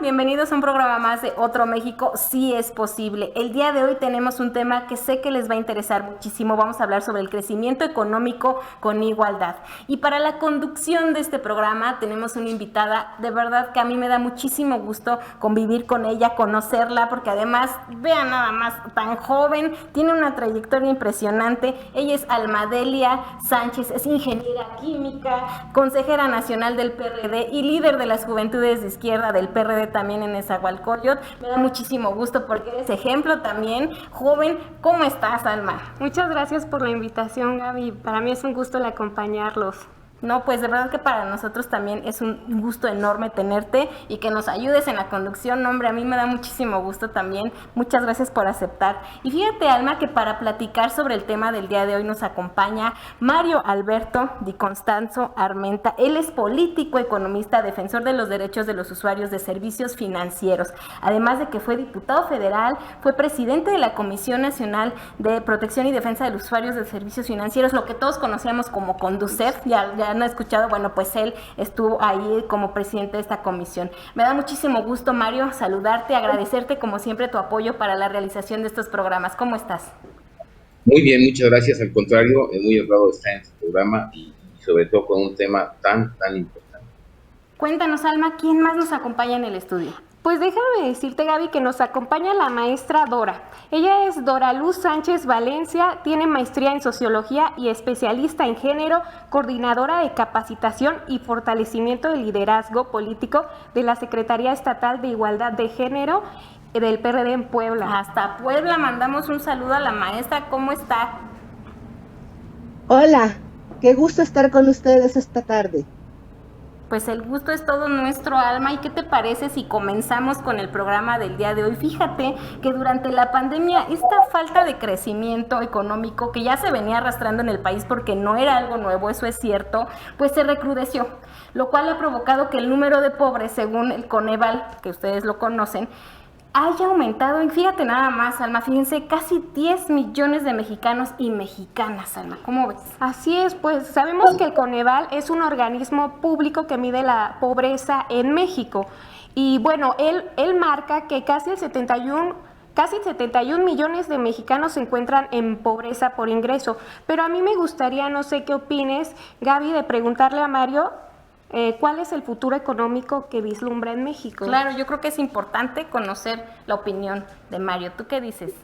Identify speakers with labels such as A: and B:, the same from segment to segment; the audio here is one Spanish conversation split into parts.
A: Bienvenidos a un programa más de Otro México, sí es posible. El día de hoy tenemos un tema que sé que les va a interesar muchísimo. Vamos a hablar sobre el crecimiento económico con igualdad. Y para la conducción de este programa tenemos una invitada, de verdad que a mí me da muchísimo gusto convivir con ella, conocerla, porque además, vean nada más, tan joven, tiene una trayectoria impresionante. Ella es Almadelia Sánchez, es ingeniera química, consejera nacional del PRD y líder de las Juventudes de Izquierda del PRD también en Nezahualcóyotl. Me da muchísimo gusto porque eres ejemplo también, joven. ¿Cómo estás, Alma?
B: Muchas gracias por la invitación, Gaby. Para mí es un gusto el acompañarlos.
A: No, pues de verdad que para nosotros también es un gusto enorme tenerte y que nos ayudes en la conducción. No, hombre, a mí me da muchísimo gusto también. Muchas gracias por aceptar. Y fíjate, Alma, que para platicar sobre el tema del día de hoy nos acompaña Mario Alberto Di Constanzo Armenta. Él es político, economista, defensor de los derechos de los usuarios de servicios financieros. Además de que fue diputado federal, fue presidente de la Comisión Nacional de Protección y Defensa de los Usuarios de Servicios Financieros, lo que todos conocíamos como CONDUCEF. Ya han escuchado, bueno, pues él estuvo ahí como presidente de esta comisión. Me da muchísimo gusto, Mario, saludarte, agradecerte como siempre tu apoyo para la realización de estos programas. ¿Cómo estás?
C: Muy bien, muchas gracias. Al contrario, muy honrado de estar en este programa y sobre todo con un tema tan importante.
A: Cuéntanos, Alma, ¿quién más nos acompaña en el estudio?
B: Pues déjame decirte, Gaby, que nos acompaña la maestra Dora. Ella es Dora Luz Sánchez Valencia, tiene maestría en Sociología y especialista en género, coordinadora de capacitación y fortalecimiento del liderazgo político de la Secretaría Estatal de Igualdad de Género del PRD en Puebla.
A: Hasta Puebla mandamos un saludo a la maestra. ¿Cómo está?
D: Hola, qué gusto estar con ustedes esta tarde.
A: Pues el gusto es todo nuestro, Alma. ¿Y qué te parece si comenzamos con el programa del día de hoy? Fíjate que durante la pandemia esta falta de crecimiento económico que ya se venía arrastrando en el país porque no era algo nuevo, eso es cierto, pues se recrudeció, lo cual ha provocado que el número de pobres, según el Coneval, que ustedes lo conocen, haya aumentado, y fíjate nada más, Alma, fíjense, casi 10 millones de mexicanos y mexicanas, Alma, ¿cómo ves?
B: Así es, pues sabemos que el Coneval es un organismo público que mide la pobreza en México. Y bueno, él marca que casi 71 millones de mexicanos se encuentran en pobreza por ingreso. Pero a mí me gustaría, no sé qué opines, Gaby, de preguntarle a Mario ¿cuál es el futuro económico que vislumbra en México?
A: Claro, yo creo que es importante conocer la opinión de Mario. ¿Tú qué dices?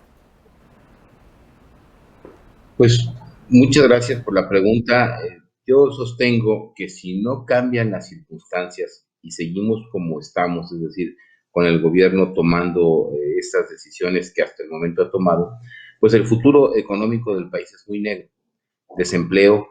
C: Pues muchas gracias por la pregunta. Yo sostengo que si no cambian las circunstancias y seguimos como estamos, es decir, con el gobierno tomando estas decisiones que hasta el momento ha tomado, pues el futuro económico del país es muy negro. Desempleo,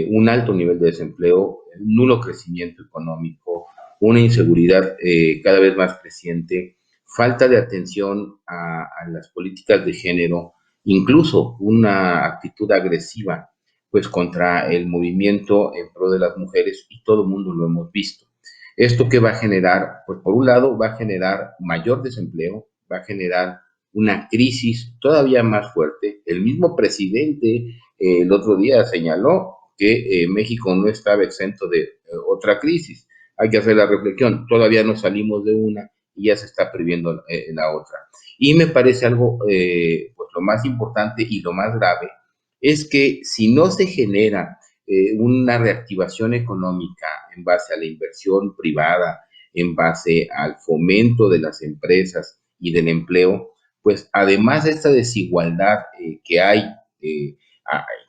C: un alto nivel de desempleo, nulo crecimiento económico, una inseguridad cada vez más creciente, falta de atención a las políticas de género, incluso una actitud agresiva pues contra el movimiento en pro de las mujeres, y todo el mundo lo hemos visto. ¿Esto qué va a generar? Pues por un lado va a generar mayor desempleo, va a generar una crisis todavía más fuerte. El mismo presidente el otro día señaló que México no estaba exento de otra crisis. Hay que hacer la reflexión, todavía no salimos de una y ya se está previendo la otra. Y me parece algo, pues lo más importante y lo más grave, es que si no se genera una reactivación económica en base a la inversión privada, en base al fomento de las empresas y del empleo, pues además de esta desigualdad que hay,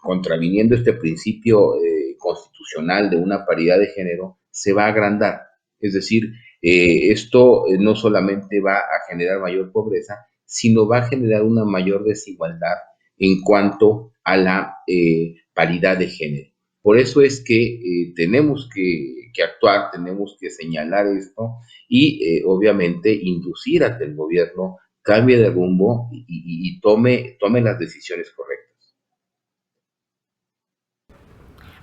C: contraviniendo este principio constitucional de una paridad de género, se va a agrandar. Es decir, esto no solamente va a generar mayor pobreza, sino va a generar una mayor desigualdad en cuanto a la paridad de género. Por eso es que tenemos que actuar, tenemos que señalar esto y obviamente inducir a que el gobierno cambie de rumbo y tome las decisiones correctas.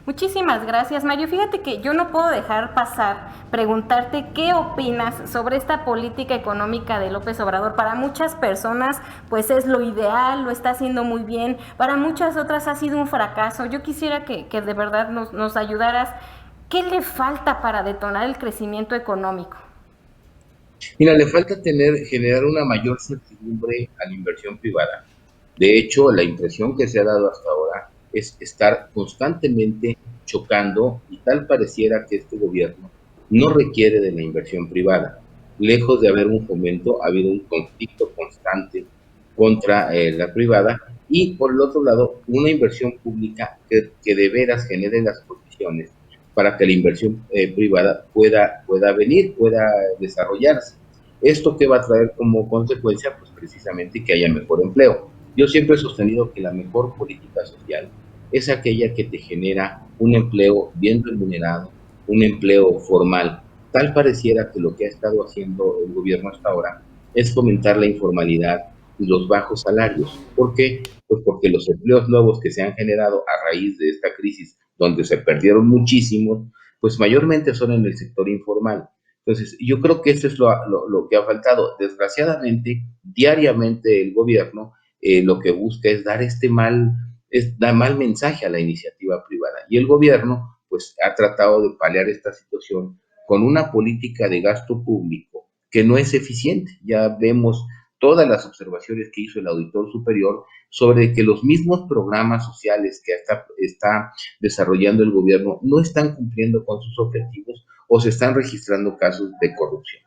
A: Muchísimas gracias, Mario. Fíjate que yo no puedo dejar pasar preguntarte qué opinas sobre esta política económica de López Obrador. Para muchas personas, pues es lo ideal, lo está haciendo muy bien. Para muchas otras ha sido un fracaso. Yo quisiera que de verdad nos ayudaras. ¿Qué le falta para detonar el crecimiento económico?
C: Mira, le falta generar una mayor certidumbre a la inversión privada. De hecho, la impresión que se ha dado hasta ahora es estar constantemente chocando y tal pareciera que este gobierno no requiere de la inversión privada. Lejos de haber un fomento, ha habido un conflicto constante contra la privada y por el otro lado, una inversión pública que de veras genere las condiciones para que la inversión privada pueda venir, pueda desarrollarse. ¿Esto qué va a traer como consecuencia? Pues precisamente que haya mejor empleo. Yo siempre he sostenido que la mejor política social es aquella que te genera un empleo bien remunerado, un empleo formal. Tal pareciera que lo que ha estado haciendo el gobierno hasta ahora es fomentar la informalidad y los bajos salarios. ¿Por qué? Pues porque los empleos nuevos que se han generado a raíz de esta crisis, donde se perdieron muchísimos, pues mayormente son en el sector informal. Entonces, yo creo que eso es lo que ha faltado. Desgraciadamente, diariamente el gobierno lo que busca es dar dar mal mensaje a la iniciativa privada. Y el gobierno, pues, ha tratado de paliar esta situación con una política de gasto público que no es eficiente. Ya vemos todas las observaciones que hizo el auditor superior sobre que los mismos programas sociales que está desarrollando el gobierno no están cumpliendo con sus objetivos o se están registrando casos de corrupción.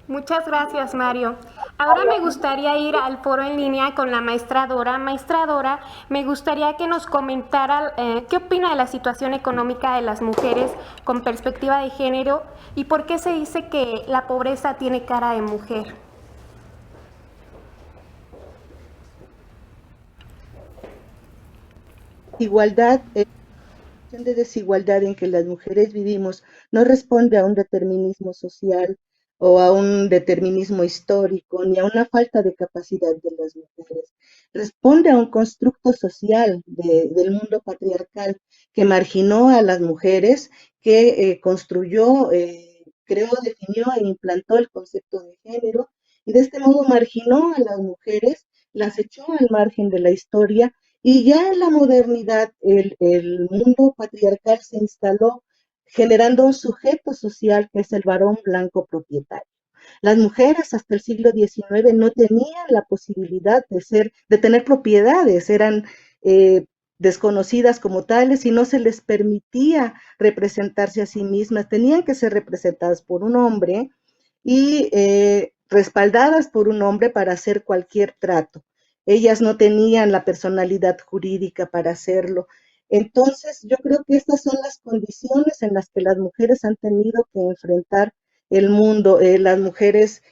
B: Muchas gracias, Mario. Ahora me gustaría ir al foro en línea con la maestra Dora. Maestra Dora, me gustaría que nos comentara qué opina de la situación económica de las mujeres con perspectiva de género y por qué se dice que la pobreza tiene cara de mujer.
D: Igualdad, situación de desigualdad en que las mujeres vivimos no responde a un determinismo social o a un determinismo histórico, ni a una falta de capacidad de las mujeres. Responde a un constructo social del mundo patriarcal que marginó a las mujeres, que construyó, creó, definió e implantó el concepto de género y de este modo marginó a las mujeres, las echó al margen de la historia y ya en la modernidad el mundo patriarcal se instaló generando un sujeto social que es el varón blanco propietario. Las mujeres hasta el siglo XIX no tenían la posibilidad de tener propiedades, eran desconocidas como tales y no se les permitía representarse a sí mismas, tenían que ser representadas por un hombre y respaldadas por un hombre para hacer cualquier trato. Ellas no tenían la personalidad jurídica para hacerlo. Entonces, yo creo que estas son las condiciones en las que las mujeres han tenido que enfrentar el mundo. Las mujeres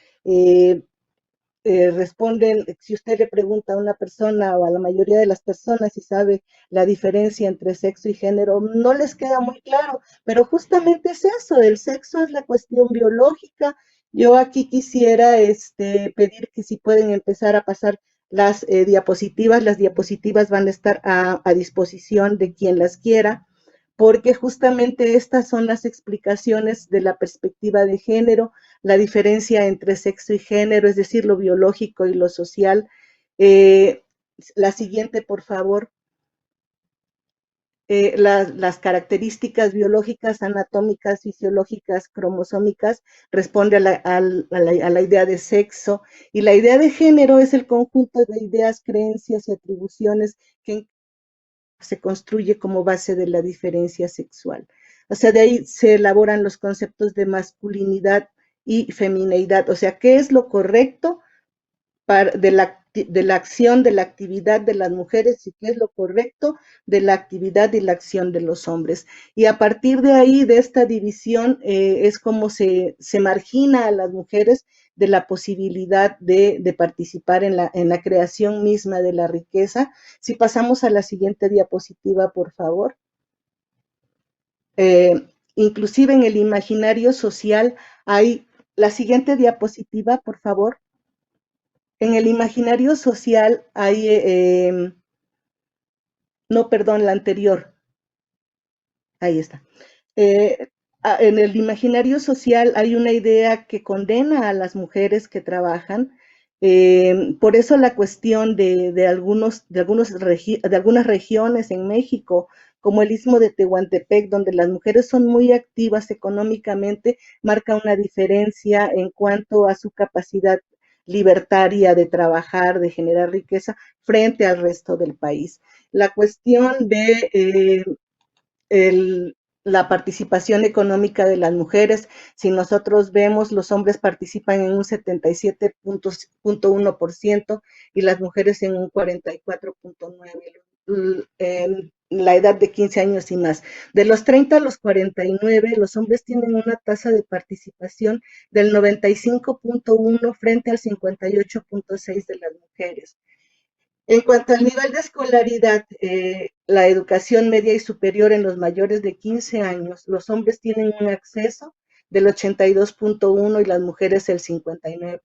D: responden, si usted le pregunta a una persona o a la mayoría de las personas si sabe la diferencia entre sexo y género, no les queda muy claro, pero justamente es eso, el sexo es la cuestión biológica. Yo aquí quisiera pedir que si pueden empezar a pasar las diapositivas van a estar a disposición de quien las quiera, porque justamente estas son las explicaciones de la perspectiva de género, la diferencia entre sexo y género, es decir, lo biológico y lo social. Eh, la siguiente, por favor. Las características biológicas, anatómicas, fisiológicas, cromosómicas, responde a la idea de sexo, y la idea de género es el conjunto de ideas, creencias y atribuciones que se construye como base de la diferencia sexual. O sea, de ahí se elaboran los conceptos de masculinidad y femineidad. O sea, ¿qué es lo correcto de la acción, de la actividad de las mujeres y qué es lo correcto de la actividad y la acción de los hombres? Y a partir de ahí, de esta división, es como se margina a las mujeres de la posibilidad de participar en la creación misma de la riqueza. Si pasamos a la siguiente diapositiva, por favor. Inclusive en el imaginario social hay la siguiente diapositiva, por favor. En el imaginario social hay, no, perdón, la anterior. Ahí está. En el imaginario social hay una idea que condena a las mujeres que trabajan, Por eso la cuestión de algunas regiones en México, como el Istmo de Tehuantepec, donde las mujeres son muy activas económicamente, marca una diferencia en cuanto a su capacidad libertaria de trabajar, de generar riqueza frente al resto del país. La cuestión de el, la participación económica de las mujeres. Si nosotros vemos, los hombres participan en un 77.1% y las mujeres en un 44.9%, en la edad de 15 años y más. De los 30 a los 49, los hombres tienen una tasa de participación del 95.1 frente al 58.6 de las mujeres. En cuanto al nivel de escolaridad, la educación media y superior en los mayores de 15 años, los hombres tienen un acceso del 82.1 y las mujeres el 59.7%.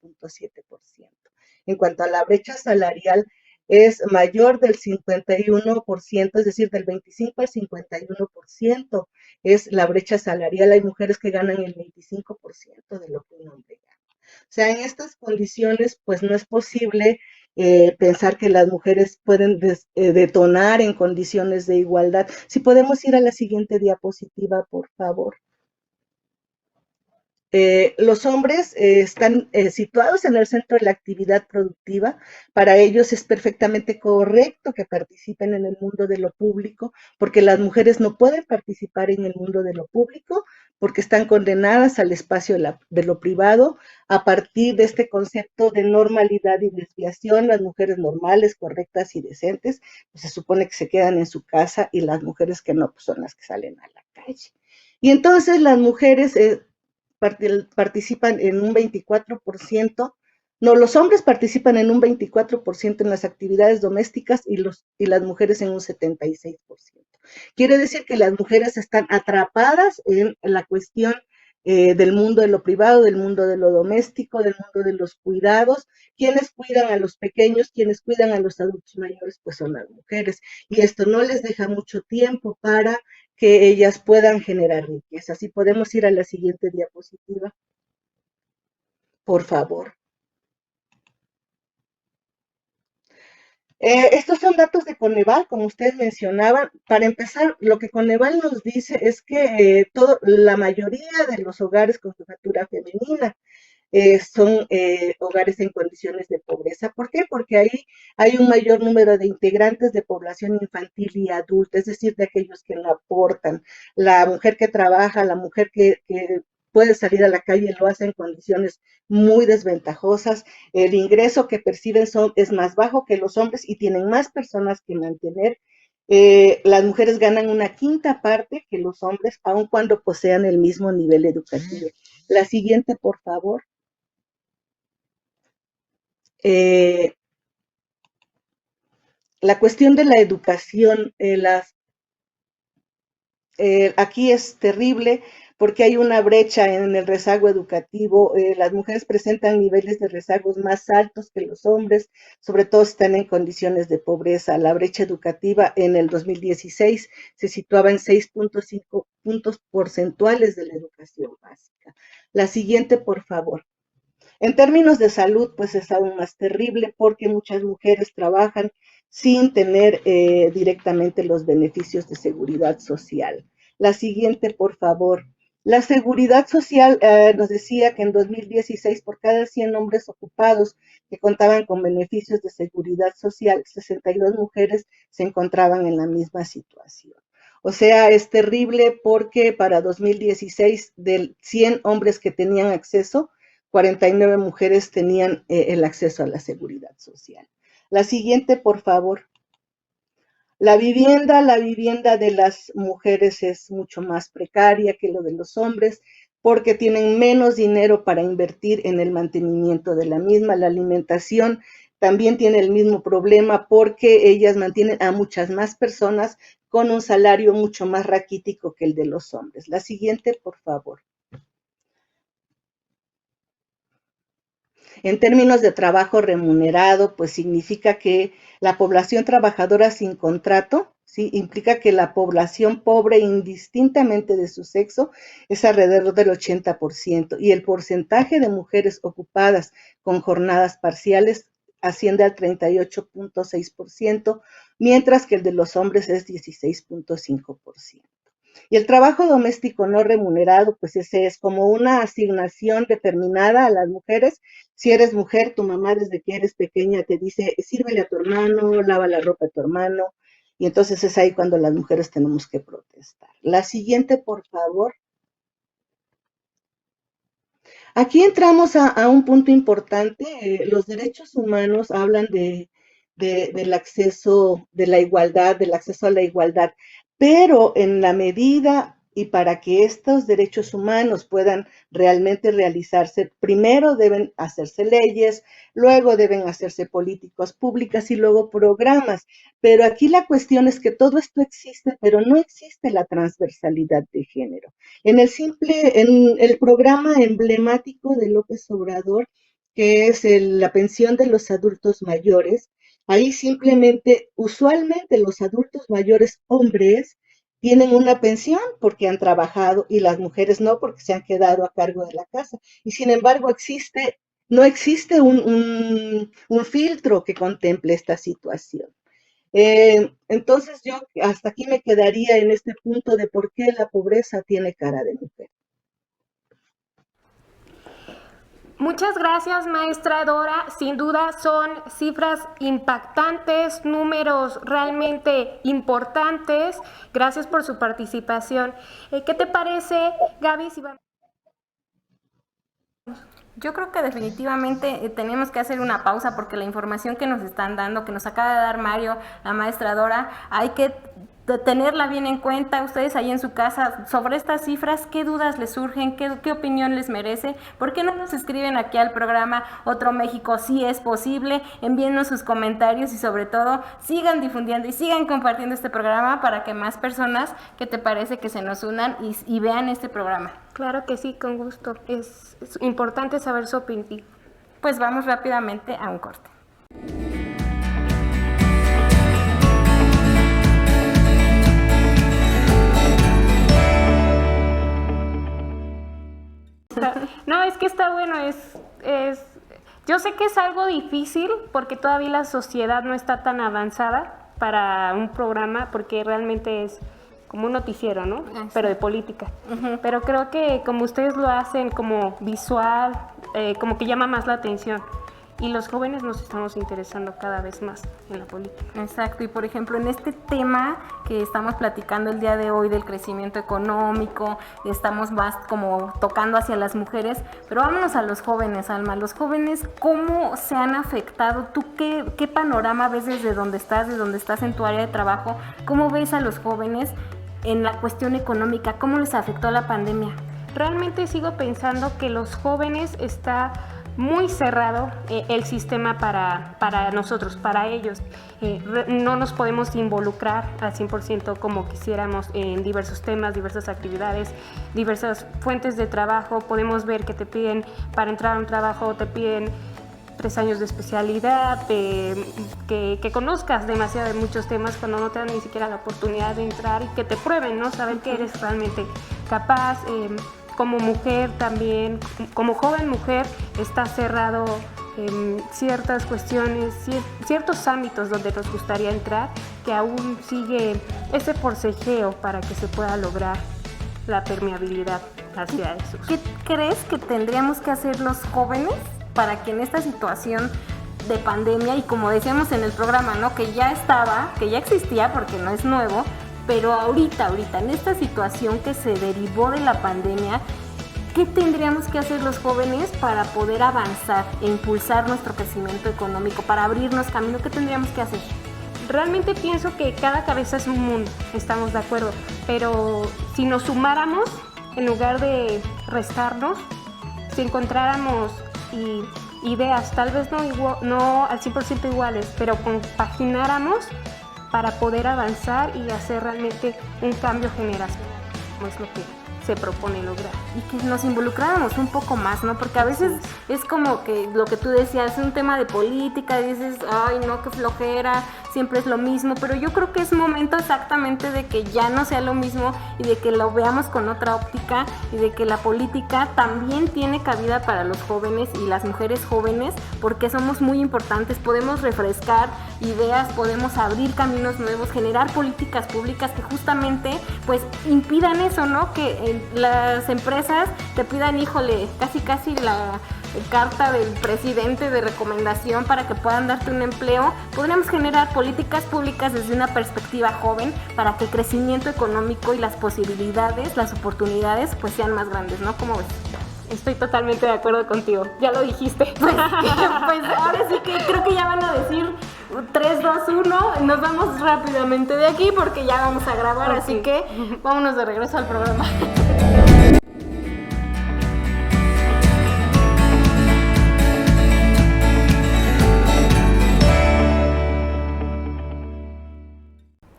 D: En cuanto a la brecha salarial, es mayor del 51%, es decir, del 25 al 51% es la brecha salarial. Hay mujeres que ganan el 25% de lo que un hombre gana. O sea, en estas condiciones, pues no es posible pensar que las mujeres pueden detonar en condiciones de igualdad. Si podemos ir a la siguiente diapositiva, por favor. Los hombres están situados en el centro de la actividad productiva. Para ellos es perfectamente correcto que participen en el mundo de lo público, porque las mujeres no pueden participar en el mundo de lo público, porque están condenadas al espacio de lo privado. A partir de este concepto de normalidad y desviación, las mujeres normales, correctas y decentes, pues se supone que se quedan en su casa, y las mujeres que no, pues son las que salen a la calle. Y entonces las mujeres participan en un 24%, no, los hombres participan en un 24% en las actividades domésticas y las mujeres en un 76%. Quiere decir que las mujeres están atrapadas en la cuestión del mundo de lo privado, del mundo de lo doméstico, del mundo de los cuidados. Quienes cuidan a los pequeños, quienes cuidan a los adultos mayores, pues son las mujeres. Y esto no les deja mucho tiempo para que ellas puedan generar riqueza. Si podemos ir a la siguiente diapositiva, por favor. Estos son datos de Coneval, como ustedes mencionaban. Para empezar, lo que Coneval nos dice es que la mayoría de los hogares con jefatura femenina son hogares en condiciones de pobreza. ¿Por qué? Porque ahí hay un mayor número de integrantes de población infantil y adulta, es decir, de aquellos que no aportan. La mujer que trabaja, la mujer que puede salir a la calle, lo hace en condiciones muy desventajosas. El ingreso que perciben es más bajo que los hombres y tienen más personas que mantener. Las mujeres ganan una quinta parte que los hombres, aun cuando posean el mismo nivel educativo. La siguiente, por favor. La cuestión de la educación, aquí es terrible porque hay una brecha en el rezago educativo. Las mujeres presentan niveles de rezagos más altos que los hombres, sobre todo si están en condiciones de pobreza. La brecha educativa en el 2016 se situaba en 6.5 puntos porcentuales de la educación básica. La siguiente, por favor. En términos de salud, pues es aún más terrible porque muchas mujeres trabajan sin tener directamente los beneficios de seguridad social. La siguiente, por favor. La seguridad social nos decía que en 2016, por cada 100 hombres ocupados que contaban con beneficios de seguridad social, 62 mujeres se encontraban en la misma situación. O sea, es terrible porque para 2016, de 100 hombres que tenían acceso, 49 mujeres tenían el acceso a la seguridad social. La siguiente, por favor. La vivienda de las mujeres es mucho más precaria que lo de los hombres porque tienen menos dinero para invertir en el mantenimiento de la misma. La alimentación también tiene el mismo problema porque ellas mantienen a muchas más personas con un salario mucho más raquítico que el de los hombres. La siguiente, por favor. En términos de trabajo remunerado, pues significa que la población trabajadora sin contrato ¿sí? Implica que la población pobre, indistintamente de su sexo, es alrededor del 80%, y el porcentaje de mujeres ocupadas con jornadas parciales asciende al 38.6%, mientras que el de los hombres es 16.5%. Y el trabajo doméstico no remunerado, pues ese es como una asignación determinada a las mujeres. Si eres mujer, tu mamá desde que eres pequeña te dice, sírvele a tu hermano, lava la ropa a tu hermano, y entonces es ahí cuando las mujeres tenemos que protestar. La siguiente, por favor. Aquí entramos a un punto importante. Los derechos humanos hablan del acceso, de la igualdad, del acceso a la igualdad, pero en la medida y para que estos derechos humanos puedan realmente realizarse, primero deben hacerse leyes, luego deben hacerse políticas públicas y luego programas. Pero aquí la cuestión es que todo esto existe, pero no existe la transversalidad de género. En el programa emblemático de López Obrador, que es la pensión de los adultos mayores, ahí simplemente, usualmente los adultos mayores hombres tienen una pensión porque han trabajado y las mujeres no porque se han quedado a cargo de la casa. Y sin embargo no existe un filtro que contemple esta situación. Entonces yo hasta aquí me quedaría en este punto de por qué la pobreza tiene cara de mujer.
B: Muchas gracias, maestra Dora. Sin duda son cifras impactantes, números realmente importantes. Gracias por su participación. ¿Qué te parece, Gaby?
A: Yo creo que definitivamente tenemos que hacer una pausa porque la información que nos están dando, que nos acaba de dar Mario, la maestra Dora, hay que tenerla bien en cuenta. Ustedes ahí en su casa, sobre estas cifras, ¿qué dudas les surgen? ¿Qué opinión les merece? ¿Por qué no nos escriben aquí al programa Otro México? Sí es posible, envíennos sus comentarios y sobre todo sigan difundiendo y sigan compartiendo este programa para que más personas, ¿qué te parece?, que se nos unan y vean este programa.
B: Claro que sí, con gusto. Es importante saber su opinión.
A: Pues vamos rápidamente a un corte.
B: No, es que está bueno, yo sé que es algo difícil porque todavía la sociedad no está tan avanzada para un programa, porque realmente es como un noticiero, ¿no? Sí. Pero de política. Uh-huh. Pero creo que como ustedes lo hacen como visual, como que llama más la atención. Y los jóvenes nos estamos interesando cada vez más en la política.
A: Exacto, y por ejemplo en este tema que estamos platicando el día de hoy del crecimiento económico, estamos más como tocando hacia las mujeres, pero vámonos a los jóvenes, Alma. Los jóvenes, ¿cómo se han afectado? ¿Tú qué panorama ves desde donde estás en tu área de trabajo? ¿Cómo ves a los jóvenes en la cuestión económica? ¿Cómo les afectó la pandemia?
B: Realmente sigo pensando que los jóvenes está muy cerrado el sistema para nosotros, para ellos. No nos podemos involucrar al 100% como quisiéramos en diversos temas, diversas actividades, diversas fuentes de trabajo. Podemos ver que te piden, para entrar a un trabajo, te piden 3 años de especialidad, que conozcas demasiado de muchos temas cuando no te dan ni siquiera la oportunidad de entrar y que te prueben, ¿no? Saber que eres realmente capaz. Como mujer también, como joven mujer, está cerrado en ciertas cuestiones, ciertos ámbitos donde nos gustaría entrar, que aún sigue ese forcejeo para que se pueda lograr la permeabilidad hacia eso.
A: ¿Qué crees que tendríamos que hacer los jóvenes para que en esta situación de pandemia, y como decíamos en el programa, ¿no?, que ya existía porque no es nuevo, pero ahorita, en esta situación que se derivó de la pandemia, ¿qué tendríamos que hacer los jóvenes para poder avanzar e impulsar nuestro crecimiento económico, para abrirnos camino? ¿Qué tendríamos que hacer?
B: Realmente pienso que cada cabeza es un mundo, estamos de acuerdo, pero si nos sumáramos, en lugar de restarnos, si encontráramos ideas, tal vez no al 100% iguales, pero compagináramos para poder avanzar y hacer realmente un cambio generacional, como es lo que se propone lograr.
A: Y que nos involucráramos un poco más, ¿no? Porque a veces es como que lo que tú decías, es un tema de política, y dices, ay, no, qué flojera, siempre es lo mismo, pero yo creo que es momento exactamente de que ya no sea lo mismo y de que lo veamos con otra óptica y de que la política también tiene cabida para los jóvenes y las mujeres jóvenes, porque somos muy importantes, podemos refrescar ideas, podemos abrir caminos nuevos, generar políticas públicas que justamente pues impidan eso, ¿no? Que las empresas te pidan, híjole, casi la carta del presidente de recomendación para que puedan darte un empleo. Podríamos generar políticas públicas desde una perspectiva joven para que el crecimiento económico y las posibilidades, las oportunidades pues sean más grandes, ¿no? ¿Cómo ves?
B: Estoy totalmente de acuerdo contigo, ya lo dijiste.
A: Pues ahora sí que creo que ya van a decir 3, 2, 1, nos vamos rápidamente de aquí porque ya vamos a grabar,
B: Okay.
A: Así que vámonos de regreso al programa.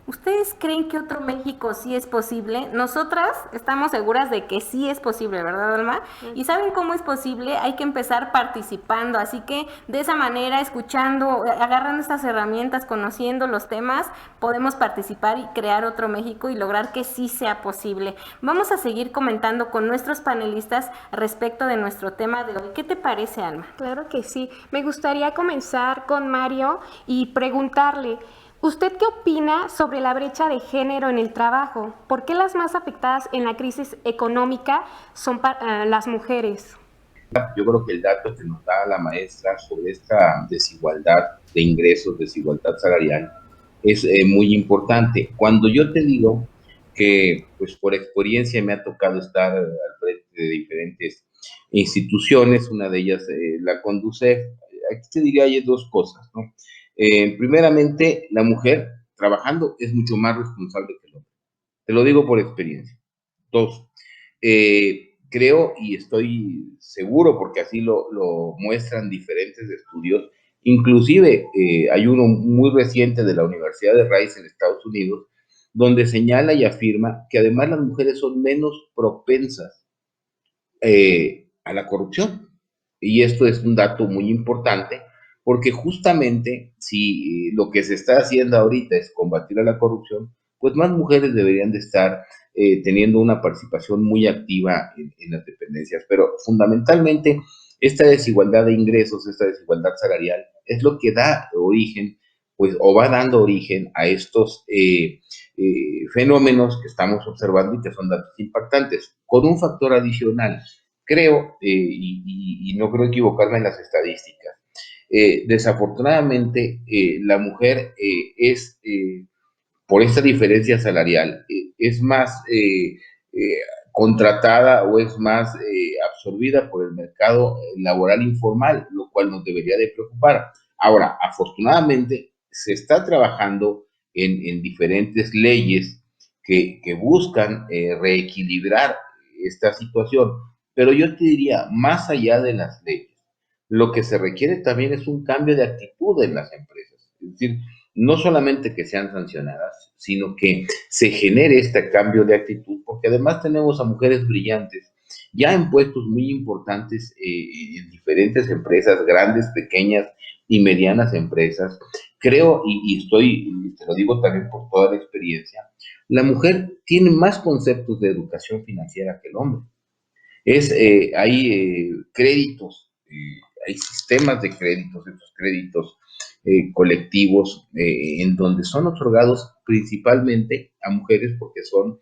A: ¿Ustedes creen que otro México sí es posible? Nosotras estamos seguras de que sí es posible, ¿verdad, Alma? ¿Y saben cómo es posible? Hay que empezar participando, así que de esa manera, escuchando, agarrando estas herramientas, conociendo los temas, podemos participar y crear otro México y lograr que sí sea posible. Vamos a seguir comentando con nuestros panelistas respecto de nuestro tema de hoy. ¿Qué te parece, Alma?
B: Claro que sí. Me gustaría comenzar con Mario y preguntarle, ¿usted qué opina sobre la brecha de género en el trabajo? ¿Por qué las más afectadas en la crisis económica son las mujeres?
C: Yo creo que el dato que nos da la maestra sobre esta desigualdad de ingresos, desigualdad salarial, es muy importante. Cuando yo te digo que, pues por experiencia me ha tocado estar al frente de diferentes instituciones, una de ellas la Conducef, aquí te diría hay dos cosas, ¿no? Primeramente, la mujer trabajando es mucho más responsable que el hombre. Te lo digo por experiencia. Dos, creo y estoy seguro, porque así lo muestran diferentes estudios, inclusive hay uno muy reciente de la Universidad de Rice en Estados Unidos, donde señala y afirma que además las mujeres son menos propensas a la corrupción. Y esto es un dato muy importante, porque justamente si lo que se está haciendo ahorita es combatir a la corrupción, pues más mujeres deberían de estar teniendo una participación muy activa en las dependencias. Pero fundamentalmente esta desigualdad de ingresos, esta desigualdad salarial, es lo que da origen, pues, o va dando origen a estos fenómenos que estamos observando y que son datos impactantes. Con un factor adicional, creo, y no creo equivocarme en las estadísticas, desafortunadamente la mujer es, por esta diferencia salarial, es más contratada o es más absorbida por el mercado laboral informal, lo cual nos debería de preocupar. Ahora, afortunadamente, se está trabajando en diferentes leyes que buscan reequilibrar esta situación, pero yo te diría, más allá de las leyes, lo que se requiere también es un cambio de actitud en las empresas. Es decir, no solamente que sean sancionadas, sino que se genere este cambio de actitud, porque además tenemos a mujeres brillantes, ya en puestos muy importantes en diferentes empresas, grandes, pequeñas y medianas empresas. Creo, te lo digo también por toda la experiencia, la mujer tiene más conceptos de educación financiera que el hombre. Hay créditos, hay sistemas de créditos, estos créditos colectivos en donde son otorgados principalmente a mujeres porque son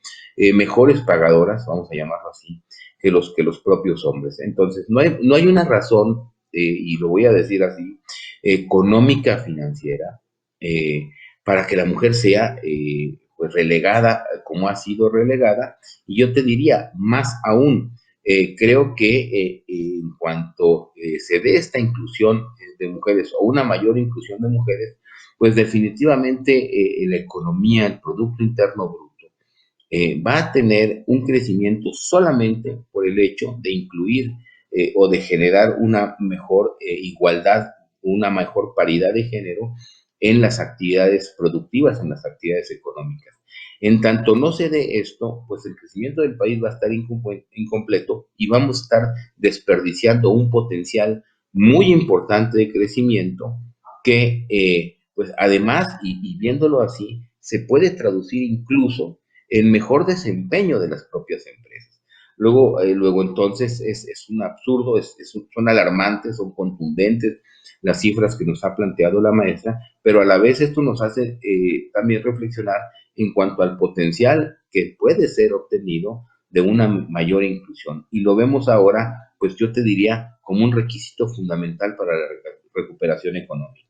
C: mejores pagadoras, vamos a llamarlo así, que los propios hombres. Entonces, no hay una razón, y lo voy a decir así, económica, financiera, para que la mujer sea pues relegada como ha sido relegada. Y yo te diría, más aún, creo que en cuanto se dé esta inclusión de mujeres o una mayor inclusión de mujeres, pues definitivamente la economía, el Producto Interno Bruto, va a tener un crecimiento solamente por el hecho de incluir o de generar una mejor igualdad, una mejor paridad de género en las actividades productivas, en las actividades económicas. En tanto no se dé esto, pues el crecimiento del país va a estar incompleto y vamos a estar desperdiciando un potencial muy importante de crecimiento que pues además, y viéndolo así, se puede traducir incluso en mejor desempeño de las propias empresas. Luego entonces es un absurdo, son alarmantes, son contundentes las cifras que nos ha planteado la maestra, pero a la vez esto nos hace también reflexionar en cuanto al potencial que puede ser obtenido de una mayor inclusión. Y lo vemos ahora, pues yo te diría, como un requisito fundamental para la recuperación económica.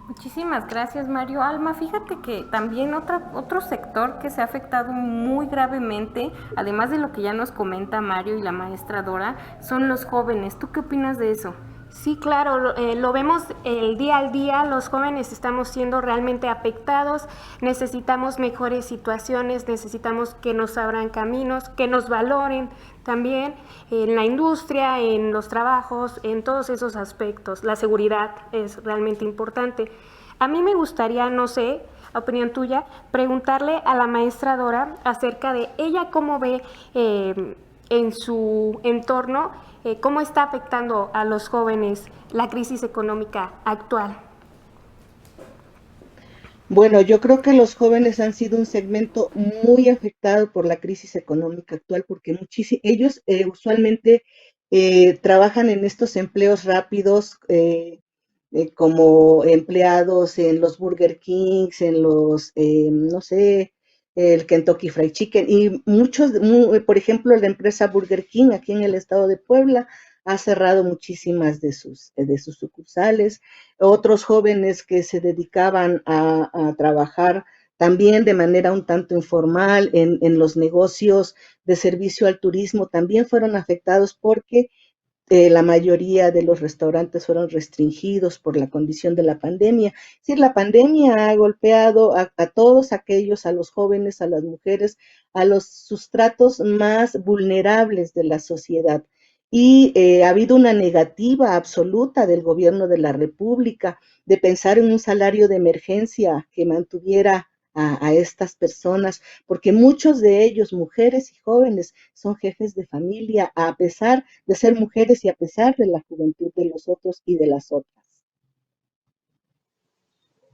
A: Muchísimas gracias, Mario. Alma, fíjate que también otro sector que se ha afectado muy gravemente, además de lo que ya nos comenta Mario y la maestra Dora, son los jóvenes. ¿Tú qué opinas de eso?
B: Sí, claro, lo vemos el día al día, los jóvenes estamos siendo realmente afectados, necesitamos mejores situaciones, necesitamos que nos abran caminos, que nos valoren también en la industria, en los trabajos, en todos esos aspectos. La seguridad es realmente importante. A mí me gustaría, no sé, opinión tuya, preguntarle a la maestra Dora acerca de ella cómo ve en su entorno cómo está afectando a los jóvenes la crisis económica actual.
D: Bueno, yo creo que los jóvenes han sido un segmento muy afectado por la crisis económica actual porque ellos usualmente trabajan en estos empleos rápidos como empleados en los Burger Kings, en los, no sé, el Kentucky Fried Chicken y por ejemplo, la empresa Burger King aquí en el estado de Puebla ha cerrado muchísimas de sus sucursales. Otros jóvenes que se dedicaban a trabajar también de manera un tanto informal en los negocios de servicio al turismo también fueron afectados porque la mayoría de los restaurantes fueron restringidos por la condición de la pandemia. Es decir, la pandemia ha golpeado a todos aquellos, a los jóvenes, a las mujeres, a los sustratos más vulnerables de la sociedad. Y ha habido una negativa absoluta del gobierno de la República de pensar en un salario de emergencia que mantuviera a estas personas, porque muchos de ellos, mujeres y jóvenes, son jefes de familia, a pesar de ser mujeres y a pesar de la juventud de los otros y de las otras.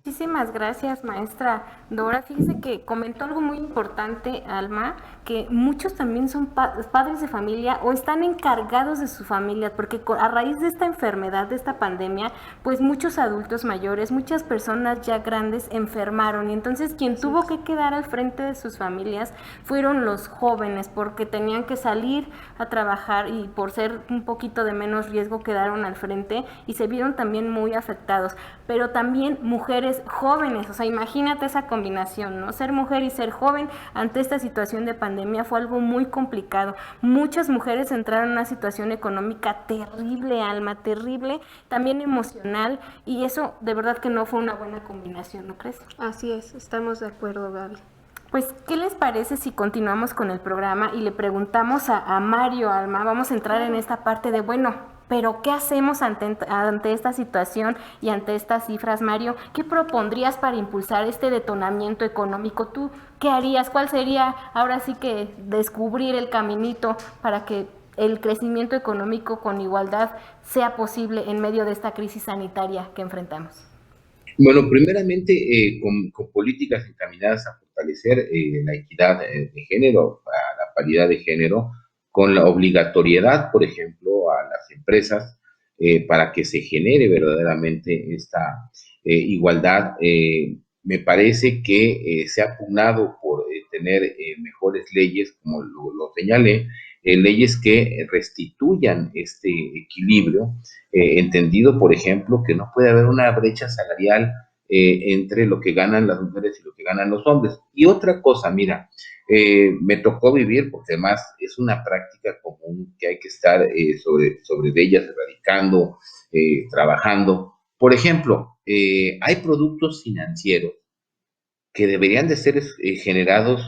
A: Muchísimas gracias, maestra Dora. Fíjese que comentó algo muy importante, Alma, que muchos también son padres de familia o están encargados de su familia, porque a raíz de esta enfermedad, de esta pandemia, pues muchos adultos mayores, muchas personas ya grandes enfermaron y entonces quien tuvo que quedar al frente de sus familias fueron los jóvenes, porque tenían que salir a trabajar y por ser un poquito de menos riesgo quedaron al frente y se vieron también muy afectados, pero también mujeres jóvenes, o sea, imagínate esa combinación, ¿no? Ser mujer y ser joven ante esta situación de pandemia fue algo muy complicado. Muchas mujeres entraron en una situación económica terrible, Alma, terrible, también emocional, y eso de verdad que no fue una buena combinación, ¿no crees?
B: Así es, estamos de acuerdo, Gaby.
A: Pues, ¿qué les parece si continuamos con el programa y le preguntamos a Mario, Alma? Vamos a entrar en esta parte de, bueno, pero ¿qué hacemos ante esta situación y ante estas cifras, Mario? ¿Qué propondrías para impulsar este detonamiento económico? ¿Tú qué harías? ¿Cuál sería ahora sí que descubrir el caminito para que el crecimiento económico con igualdad sea posible en medio de esta crisis sanitaria que enfrentamos?
C: Bueno, primeramente con políticas encaminadas a fortalecer la equidad de género, a la paridad de género, con la obligatoriedad, por ejemplo, a las empresas para que se genere verdaderamente esta igualdad. Me parece que se ha pugnado por tener mejores leyes, como lo señalé, leyes que restituyan este equilibrio, entendido, por ejemplo, que no puede haber una brecha salarial entre lo que ganan las mujeres y lo que ganan los hombres. Y otra cosa, mira, me tocó vivir, porque además es una práctica común que hay que estar sobre de ellas, erradicando, trabajando. Por ejemplo, hay productos financieros que deberían de ser generados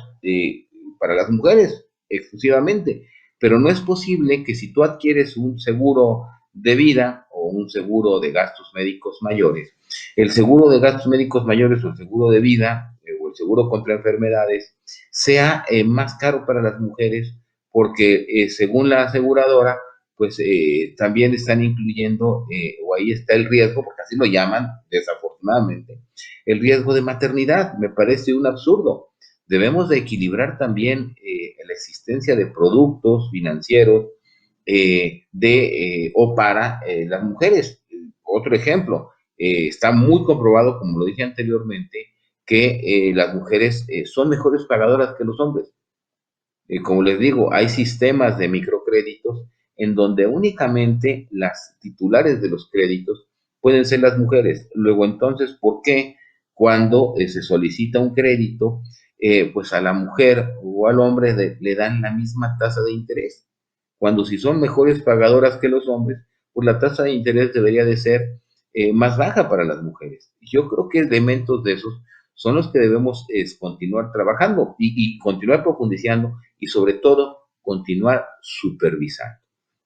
C: para las mujeres exclusivamente, pero no es posible que si tú adquieres un seguro de vida o un seguro de gastos médicos mayores, el seguro de gastos médicos mayores o el seguro de vida o el seguro contra enfermedades sea más caro para las mujeres porque según la aseguradora pues también están incluyendo, o ahí está el riesgo, porque así lo llaman, desafortunadamente, el riesgo de maternidad. Me parece un absurdo. Debemos de equilibrar también la existencia de productos financieros o para las mujeres. Otro ejemplo, está muy comprobado, como lo dije anteriormente, que las mujeres son mejores pagadoras que los hombres. Como les digo, hay sistemas de microcréditos en donde únicamente las titulares de los créditos pueden ser las mujeres. Luego, entonces, ¿por qué cuando se solicita un crédito, pues a la mujer o al hombre le dan la misma tasa de interés? Cuando si son mejores pagadoras que los hombres, pues la tasa de interés debería de ser más baja para las mujeres. Yo creo que elementos de esos son los que debemos continuar trabajando y continuar profundizando y sobre todo continuar supervisando,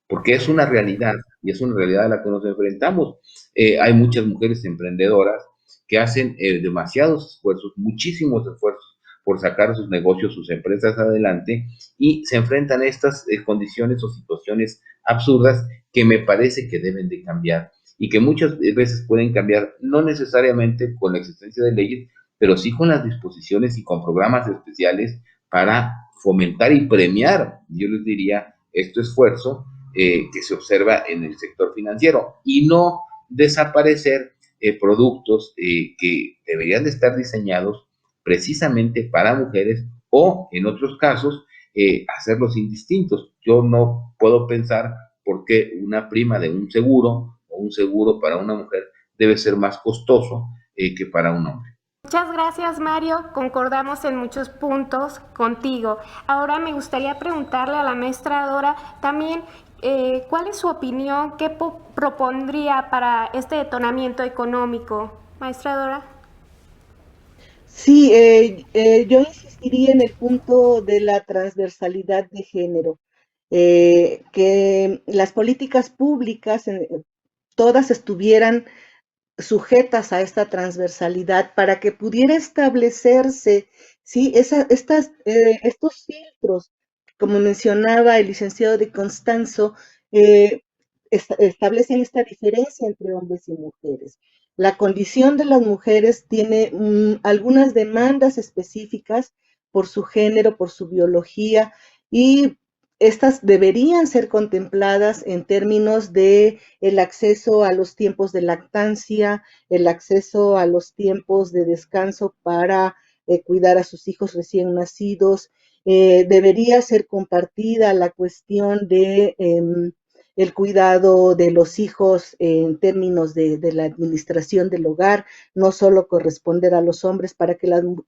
C: porque es una realidad y es una realidad a la que nos enfrentamos. Hay muchas mujeres emprendedoras que hacen demasiados esfuerzos, muchísimos esfuerzos por sacar sus negocios, sus empresas adelante y se enfrentan a estas condiciones o situaciones absurdas que me parece que deben de cambiar y que muchas veces pueden cambiar no necesariamente con la existencia de leyes, pero sí con las disposiciones y con programas especiales para fomentar y premiar, yo les diría, este esfuerzo que se observa en el sector financiero y no desaparecer productos que deberían de estar diseñados precisamente para mujeres o, en otros casos, hacerlos indistintos. Yo no puedo pensar por qué una prima de un seguro o un seguro para una mujer debe ser más costoso que para un hombre.
B: Muchas gracias, Mario. Concordamos en muchos puntos contigo. Ahora me gustaría preguntarle a la maestra Dora también cuál es su opinión, qué propondría para este detonamiento económico. Maestra Dora.
D: Sí, yo insistiría en el punto de la transversalidad de género, que las políticas públicas todas estuvieran sujetas a esta transversalidad para que pudiera establecerse, ¿sí? Estos filtros, como mencionaba el licenciado de Constanzo, establecen esta diferencia entre hombres y mujeres. La condición de las mujeres tiene algunas demandas específicas por su género, por su biología, y estas deberían ser contempladas en términos de el acceso a los tiempos de lactancia, el acceso a los tiempos de descanso para cuidar a sus hijos recién nacidos. Debería ser compartida la cuestión de el cuidado de los hijos en términos de la administración del hogar, no solo corresponder a los hombres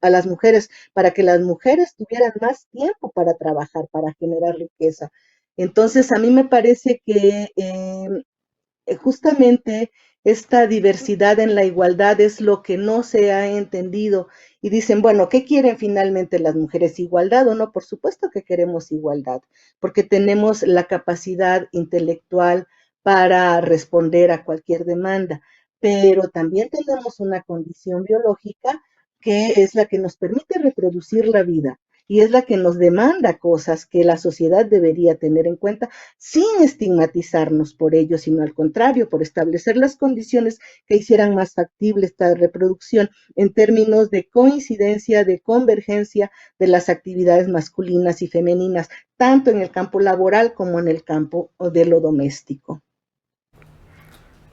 D: a las mujeres, para que las mujeres tuvieran más tiempo para trabajar, para generar riqueza. Entonces, a mí me parece que justamente esta diversidad en la igualdad es lo que no se ha entendido. Y dicen, bueno, ¿qué quieren finalmente las mujeres? ¿Igualdad o no? Por supuesto que queremos igualdad, porque tenemos la capacidad intelectual para responder a cualquier demanda, pero también tenemos una condición biológica que es la que nos permite reproducir la vida y es la que nos demanda cosas que la sociedad debería tener en cuenta sin estigmatizarnos por ello, sino al contrario, por establecer las condiciones que hicieran más factible esta reproducción en términos de coincidencia, de convergencia de las actividades masculinas y femeninas, tanto en el campo laboral como en el campo de lo doméstico.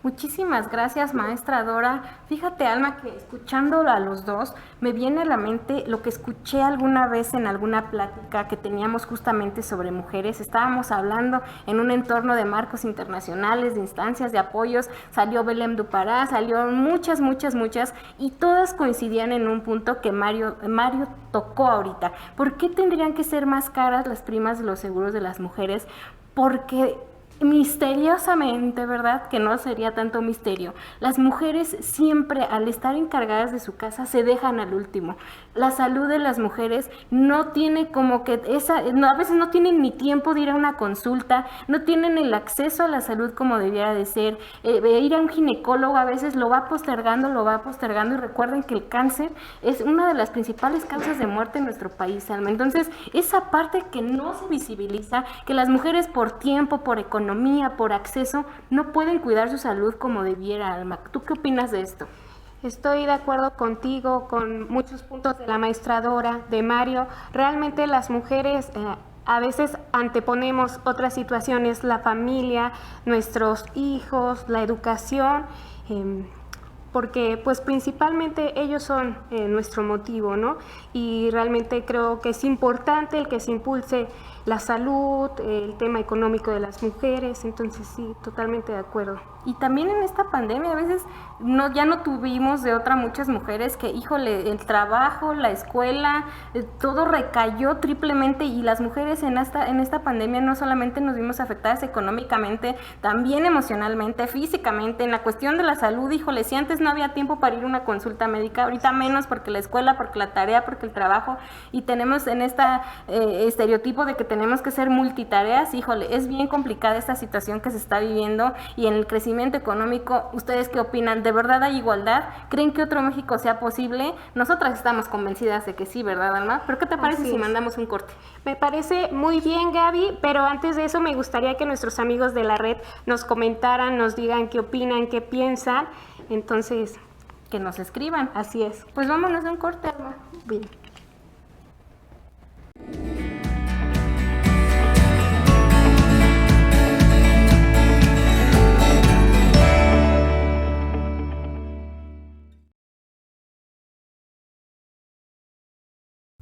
A: Muchísimas gracias, maestra Dora. Fíjate, Alma, que escuchándola a los dos, me viene a la mente lo que escuché alguna vez en alguna plática que teníamos justamente sobre mujeres. Estábamos hablando en un entorno de marcos internacionales, de instancias de apoyos. Salió Belém do Pará, salió muchas, y todas coincidían en un punto que Mario tocó ahorita. ¿Por qué tendrían que ser más caras las primas de los seguros de las mujeres? Porque misteriosamente, ¿verdad? Que no sería tanto misterio. Las mujeres siempre, al estar encargadas de su casa, se dejan al último. la salud de las mujeres no tiene como que a veces no tienen ni tiempo de ir a una consulta, no tienen el acceso a la salud como debiera de ser. Ir a un ginecólogo a veces lo va postergando, y recuerden que el cáncer es una de las principales causas de muerte en nuestro país, Alma. Entonces, esa parte que no se visibiliza, que las mujeres por tiempo, por economía, por acceso, no pueden cuidar su salud como debiera, Alma. ¿Tú qué opinas de esto?
B: Estoy de acuerdo contigo con muchos puntos de la maestra Dora, de Mario. Realmente las mujeres a veces anteponemos otras situaciones, la familia, nuestros hijos, la educación, eh, porque pues principalmente ellos son nuestro motivo, ¿no? Y realmente creo que es importante el que se impulse la salud, el tema económico de las mujeres, entonces sí, totalmente de acuerdo.
A: Y también en esta pandemia a veces ya no tuvimos de otra muchas mujeres que, híjole, el trabajo, la escuela, todo recayó triplemente, y las mujeres en esta pandemia no solamente nos vimos afectadas económicamente, también emocionalmente, físicamente, en la cuestión de la salud. Híjole, si antes no había tiempo para ir a una consulta médica, ahorita menos, porque la escuela, porque la tarea, porque el trabajo, y tenemos en esta estereotipo de que tenemos que ser multitareas. Híjole, es bien complicada esta situación que se está viviendo. Y en el crecimiento económico, ¿ustedes qué opinan? ¿De verdad hay igualdad? ¿Creen que otro México sea posible? Nosotras estamos convencidas de que sí, ¿verdad, Alma? ¿Pero qué te parece si mandamos un corte?
B: Me parece muy bien, Gaby, pero antes de eso me gustaría que nuestros amigos de la red nos comentaran, nos digan qué opinan, qué piensan. Entonces,
A: que nos escriban.
B: Así es.
A: Pues vámonos a un corte, Alma.
B: Bien.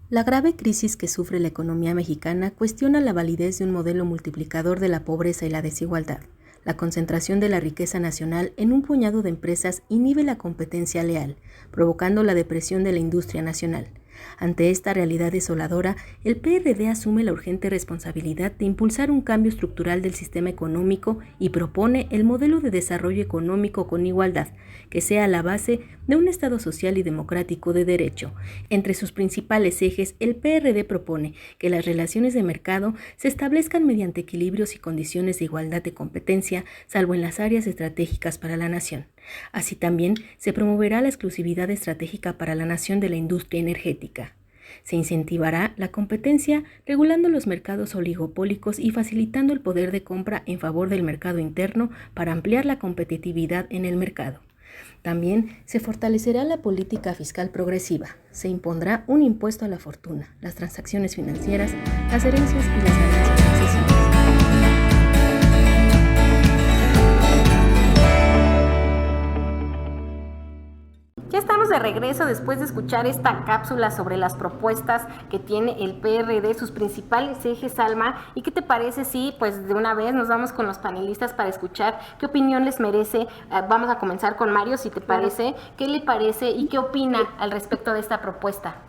E: La grave crisis que sufre la economía mexicana cuestiona la validez de un modelo multiplicador de la pobreza y la desigualdad. La concentración de la riqueza nacional en un puñado de empresas inhibe la competencia leal, provocando la depresión de la industria nacional. Ante esta realidad desoladora, el PRD asume la urgente responsabilidad de impulsar un cambio estructural del sistema económico y propone el modelo de desarrollo económico con igualdad, que sea la base de un Estado social y democrático de derecho. Entre sus principales ejes, el PRD propone que las relaciones de mercado se establezcan mediante equilibrios y condiciones de igualdad de competencia, salvo en las áreas estratégicas para la nación. Así también se promoverá la exclusividad estratégica para la nación de la industria energética. Se incentivará la competencia regulando los mercados oligopólicos y facilitando el poder de compra en favor del mercado interno para ampliar la competitividad en el mercado. También se fortalecerá la política fiscal progresiva. Se impondrá un impuesto a la fortuna, las transacciones financieras, las herencias y las ganancias excesivas.
A: Ya estamos de regreso después de escuchar esta cápsula sobre las propuestas que tiene el PRD, sus principales ejes, Alma. ¿Y qué te parece si pues de una vez nos vamos con los panelistas para escuchar qué opinión les merece? Vamos a comenzar con Mario, si te parece. ¿Qué le parece y qué opina al respecto de esta propuesta?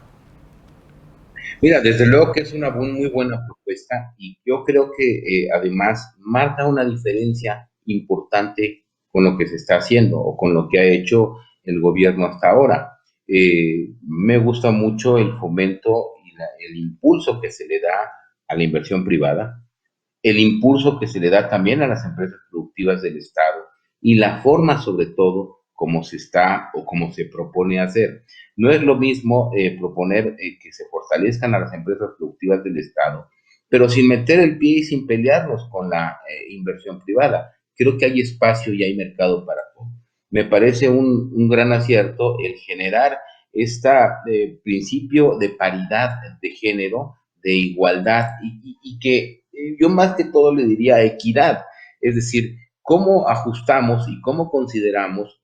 C: Mira, desde luego que es una muy buena propuesta, y yo creo que además marca una diferencia importante con lo que se está haciendo o con lo que ha hecho el gobierno hasta ahora. Me gusta mucho el fomento y el impulso que se le da a la inversión privada, el impulso que se le da también a las empresas productivas del Estado, y la forma, sobre todo, como se está o como se propone hacer. No es lo mismo proponer que se fortalezcan a las empresas productivas del Estado, pero sin meter el pie y sin pelearnos con la inversión privada. Creo que hay espacio y hay mercado para todo. Me parece un gran acierto el generar este principio de paridad de género, de igualdad, y que yo más que todo le diría equidad, es decir, cómo ajustamos y cómo consideramos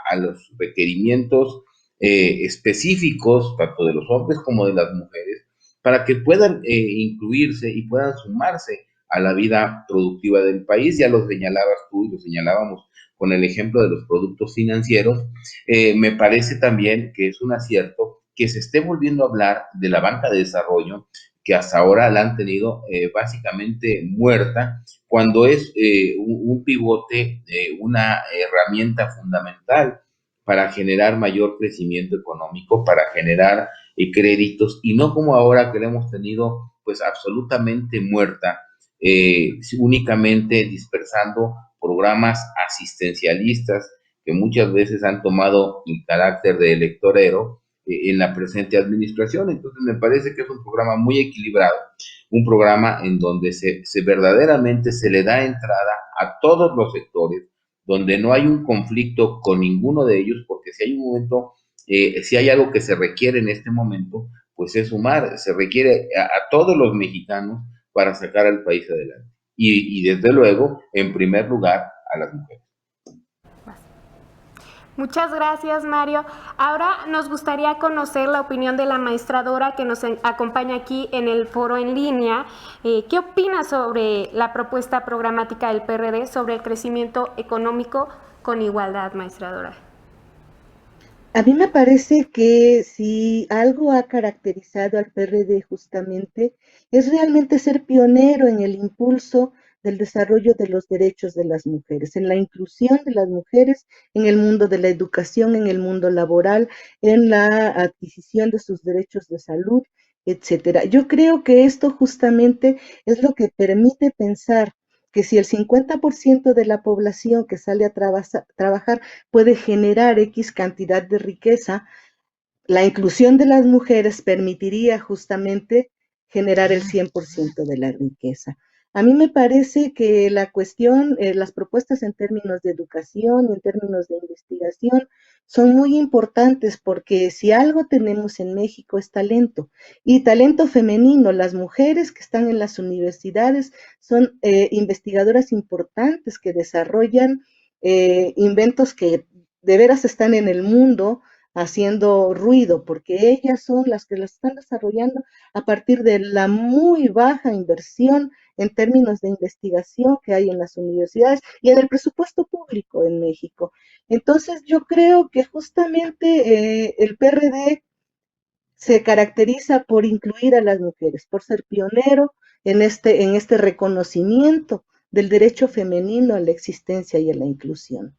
C: a los requerimientos específicos, tanto de los hombres como de las mujeres, para que puedan incluirse y puedan sumarse a la vida productiva del país. Ya lo señalabas tú y lo señalábamos con el ejemplo de los productos financieros. Me parece también que es un acierto que se esté volviendo a hablar de la banca de desarrollo, que hasta ahora la han tenido básicamente muerta, cuando es un pivote, una herramienta fundamental para generar mayor crecimiento económico, para generar créditos, y no como ahora que la hemos tenido pues absolutamente muerta, únicamente dispersando programas asistencialistas que muchas veces han tomado el carácter de electorero en la presente administración. Entonces me parece que es un programa muy equilibrado, un programa en donde se verdaderamente se le da entrada a todos los sectores, donde no hay un conflicto con ninguno de ellos, porque si hay un momento, si hay algo que se requiere en este momento, pues es sumar, se requiere a todos los mexicanos para sacar al país adelante. Y desde luego, en primer lugar, a las mujeres.
B: Muchas gracias, Mario. Ahora nos gustaría conocer la opinión de la maestra Dora, que nos acompaña aquí en el foro en línea. ¿Qué opina sobre la propuesta programática del PRD sobre el crecimiento económico con igualdad, maestra Dora?
D: A mí me parece que si algo ha caracterizado al PRD justamente es realmente ser pionero en el impulso del desarrollo de los derechos de las mujeres, en la inclusión de las mujeres en el mundo de la educación, en el mundo laboral, en la adquisición de sus derechos de salud, etcétera. Yo creo que esto justamente es lo que permite pensar que si el 50% de la población que sale a trabajar puede generar X cantidad de riqueza, la inclusión de las mujeres permitiría justamente generar el 100% de la riqueza. A mí me parece que la cuestión, las propuestas en términos de educación y en términos de investigación son muy importantes porque si algo tenemos en México es talento y talento femenino. Las mujeres que están en las universidades son investigadoras importantes que desarrollan inventos que de veras están en el mundo haciendo ruido, porque ellas son las que las están desarrollando a partir de la muy baja inversión en términos de investigación que hay en las universidades y en el presupuesto público en México. Entonces yo creo que justamente el PRD se caracteriza por incluir a las mujeres, por ser pionero en este reconocimiento del derecho femenino a la existencia y a la inclusión.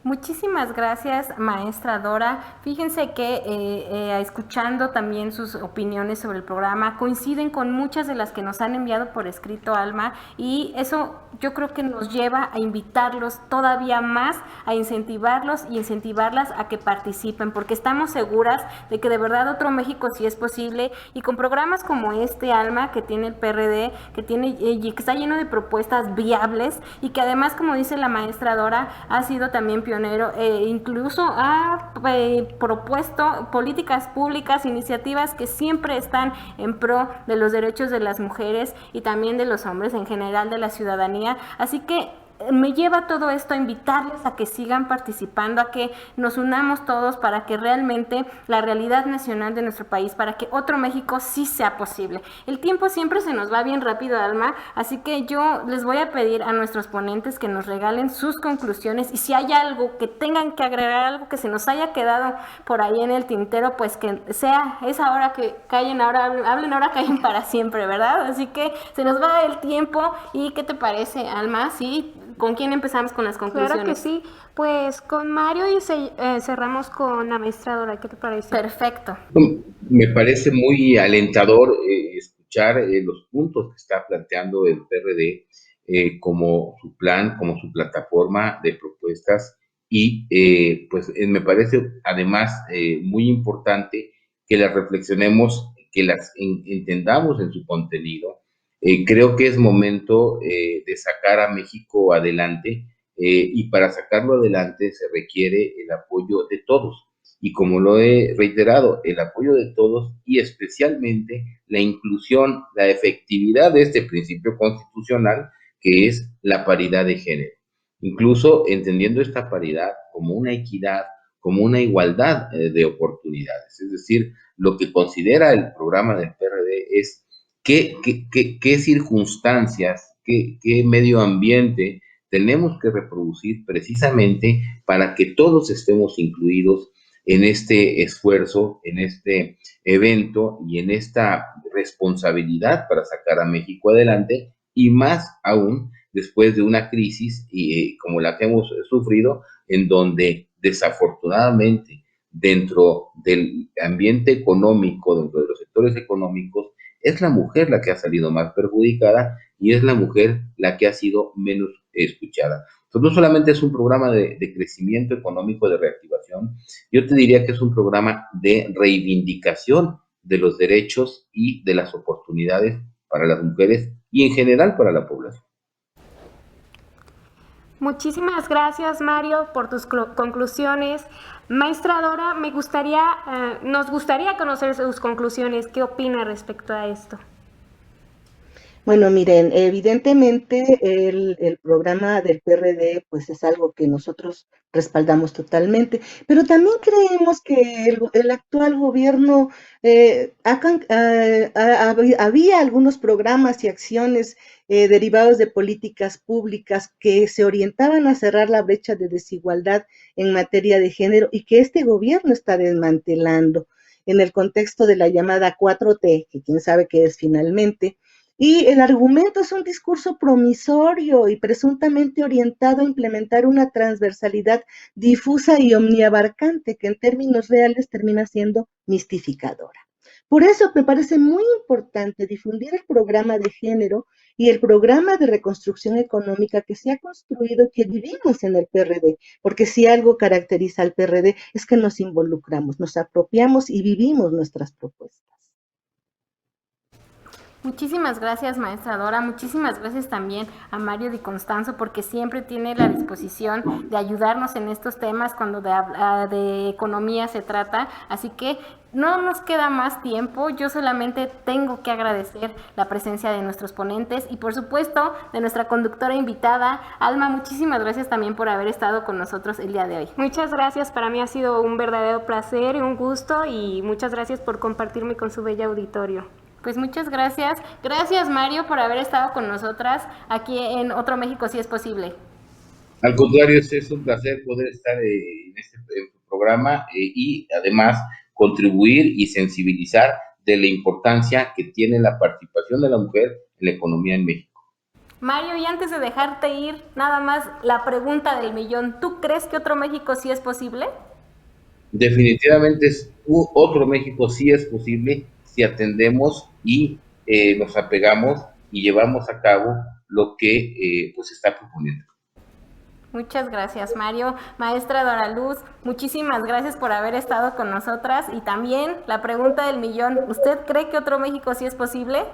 A: Muchísimas gracias, maestra Dora. Fíjense que escuchando también sus opiniones sobre el programa, coinciden con muchas de las que nos han enviado por escrito, Alma, y eso yo creo que nos lleva a invitarlos todavía más, a incentivarlos y incentivarlas a que participen, porque estamos seguras de que de verdad otro México sí es posible, y con programas como este, Alma, que tiene el PRD, que que está lleno de propuestas viables, y que además, como dice la maestra Dora, ha sido también pionero, incluso ha propuesto políticas públicas, iniciativas que siempre están en pro de los derechos de las mujeres y también de los hombres en general, de la ciudadanía. Así que me lleva todo esto a invitarles a que sigan participando, a que nos unamos todos para que realmente la realidad nacional de nuestro país, para que otro México sí sea posible. El tiempo siempre se nos va bien rápido, Alma, así que yo les voy a pedir a nuestros ponentes que nos regalen sus conclusiones, y si hay algo que tengan que agregar, algo que se nos haya quedado por ahí en el tintero, pues que sea esa hora, que callen ahora, hablen ahora, callen para siempre, ¿verdad? Así que se nos va el tiempo. ¿Y qué te parece, Alma? Sí, ¿con quién empezamos con las conclusiones?
B: Claro que sí, pues con Mario y cerramos con la maestra Dora, ¿qué te parece?
A: Perfecto.
C: Me parece muy alentador escuchar los puntos que está planteando el PRD como su plan, como su plataforma de propuestas, y pues me parece además muy importante que las reflexionemos, que las entendamos en su contenido. Creo que es momento de sacar a México adelante, y para sacarlo adelante se requiere el apoyo de todos. Y como lo he reiterado, el apoyo de todos y especialmente la inclusión, la efectividad de este principio constitucional que es la paridad de género. Incluso entendiendo esta paridad como una equidad, como una igualdad de oportunidades. Es decir, lo que considera el programa del PRD es qué circunstancias, qué medio ambiente tenemos que reproducir precisamente para que todos estemos incluidos en este esfuerzo, en este evento y en esta responsabilidad para sacar a México adelante, y más aún después de una crisis como la que hemos sufrido, en donde desafortunadamente dentro del ambiente económico, dentro de los sectores económicos, es la mujer la que ha salido más perjudicada y es la mujer la que ha sido menos escuchada. Entonces, no solamente es un programa de crecimiento económico, de reactivación, yo te diría que es un programa de reivindicación de los derechos y de las oportunidades para las mujeres y en general para la población.
B: Muchísimas gracias, Mario, por tus conclusiones. Maestra Dora, nos gustaría conocer sus conclusiones. ¿Qué opina respecto a esto?
D: Bueno, miren, evidentemente el programa del PRD pues es algo que nosotros respaldamos totalmente, pero también creemos que el actual gobierno había algunos programas y acciones derivados de políticas públicas que se orientaban a cerrar la brecha de desigualdad en materia de género y que este gobierno está desmantelando en el contexto de la llamada 4T, que quién sabe qué es finalmente. Y el argumento es un discurso promisorio y presuntamente orientado a implementar una transversalidad difusa y omniabarcante que en términos reales termina siendo mistificadora. Por eso me parece muy importante difundir el programa de género y el programa de reconstrucción económica que se ha construido y que vivimos en el PRD, porque si algo caracteriza al PRD es que nos involucramos, nos apropiamos y vivimos nuestras propuestas.
A: Muchísimas gracias, maestra Dora. Muchísimas gracias también a Mario Di Constanzo, porque siempre tiene la disposición de ayudarnos en estos temas cuando de economía se trata. Así que no nos queda más tiempo. Yo solamente tengo que agradecer la presencia de nuestros ponentes y, por supuesto, de nuestra conductora invitada. Alma, muchísimas gracias también por haber estado con nosotros el día de hoy.
B: Muchas gracias. Para mí ha sido un verdadero placer y un gusto, y muchas gracias por compartirme con su bello auditorio.
A: Pues muchas gracias. Gracias, Mario, por haber estado con nosotras aquí en Otro México Si Es Posible.
C: Al contrario, es un placer poder estar en este programa y además contribuir y sensibilizar de la importancia que tiene la participación de la mujer en la economía en México.
A: Mario, y antes de dejarte ir, nada más la pregunta del millón. ¿Tú crees que Otro México sí es posible?
C: Definitivamente Otro México sí es posible si atendemos y nos apegamos y llevamos a cabo lo que pues está proponiendo.
A: Muchas gracias, Mario. Maestra Dora Luz, muchísimas gracias por haber estado con nosotras. Y también la pregunta del millón, ¿usted cree que Otro México sí es posible?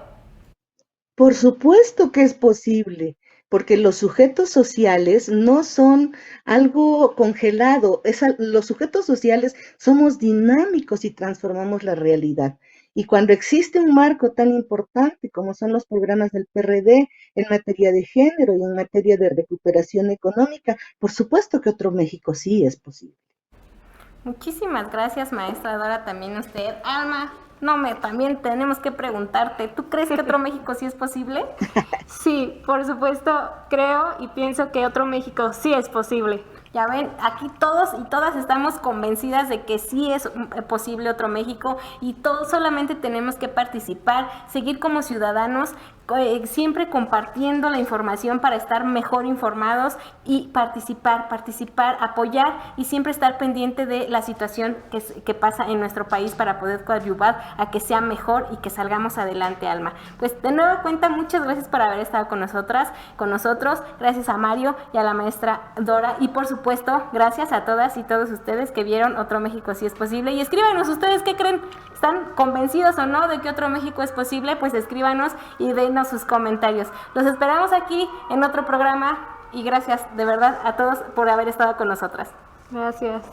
D: Por supuesto que es posible, porque los sujetos sociales no son algo congelado, los sujetos sociales somos dinámicos y transformamos la realidad. Y cuando existe un marco tan importante como son los programas del PRD en materia de género y en materia de recuperación económica, por supuesto que Otro México sí es posible.
A: Muchísimas gracias, maestra Dora, también usted. Alma, también tenemos que preguntarte, ¿tú crees que Otro México sí es posible?
B: Sí, por supuesto, creo y pienso que Otro México sí es posible.
A: Ya ven, aquí todos y todas estamos convencidas de que sí es posible Otro México y todos solamente tenemos que participar, seguir como ciudadanos, siempre compartiendo la información para estar mejor informados y participar, apoyar y siempre estar pendiente de la situación que pasa en nuestro país para poder coadyuvar a que sea mejor y que salgamos adelante, Alma. Pues de nueva cuenta, muchas gracias por haber estado con nosotros, gracias a Mario y a la maestra Dora y por supuesto, gracias a todas y todos ustedes que vieron Otro México sí es posible y escríbanos ustedes qué creen, ¿están convencidos o no de que Otro México es posible? Pues escríbanos y denos sus comentarios. Los esperamos aquí en otro programa y gracias de verdad a todos por haber estado con nosotras.
B: Gracias.